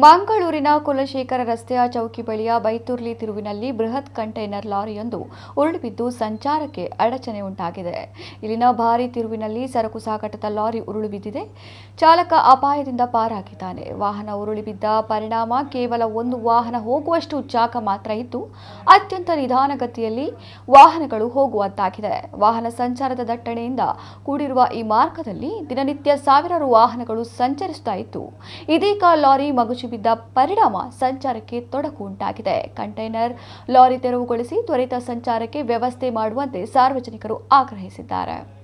ಮಂಗಳೂರಿನ ಕುಲಶೇಖರ ರಸ್ತೆಯ ಚೌಕಿ ಬಳಿಯ ಬೈತುರ್ಲಿ ತಿರುವಿನಲ್ಲಿ ಬೃಹತ್ ಕಂಟೈನರ್ ಲಾರಿಯೊಂದು ಉರುಳಿಬಿದ್ದು ಸಂಚಾರಕ್ಕೆ ಅಡಚಣೆ ಉಂಟಾಗಿದೆ. ಇಲ್ಲಿನ ಭಾರೀ ತಿರುವಿನಲ್ಲಿ ಸರಕು ಸಾಗಾಟದ ಲಾರಿ ಉರುಳಿ ಬಿದ್ದಿದೆ. ಚಾಲಕ ಅಪಾಯದಿಂದ ಪಾರಾಗಿದ್ದಾನೆ. ವಾಹನ ಉರುಳಿ ಬಿದ್ದ ಪರಿಣಾಮ ಕೇವಲ ಒಂದು ವಾಹನ ಹೋಗುವಷ್ಟು ಜಾಗ ಮಾತ್ರ ಇದ್ದು ಅತ್ಯಂತ ನಿಧಾನಗತಿಯಲ್ಲಿ ವಾಹನಗಳು ಹೋಗುವಂತಾಗಿದೆ. ವಾಹನ ಸಂಚಾರದ ದಟ್ಟಣೆಯಿಂದ ಕೂಡಿರುವ ಈ ಮಾರ್ಗದಲ್ಲಿ ದಿನನಿತ್ಯ ಸಾವಿರಾರು ವಾಹನಗಳು ಸಂಚರಿಸುತ್ತಾ ಇದ್ದು ಇದೀಗ ಲಾರಿ ಮಗುಚಿ ಬಿದ್ದ ಪರಿಣಾಮ ಸಂಚಾರಕ್ಕೆ ತೊಡಕು ಉಂಟಾಗಿದೆ. ಕಂಟೈನರ್ ಲಾರಿ ತೆರವುಗೊಳಿಸಿ ತ್ವರಿತ ಸಂಚಾರಕ್ಕೆ ವ್ಯವಸ್ಥೆ ಮಾಡುವಂತೆ ಸಾರ್ವಜನಿಕರು ಆಗ್ರಹಿಸಿದ್ದಾರೆ.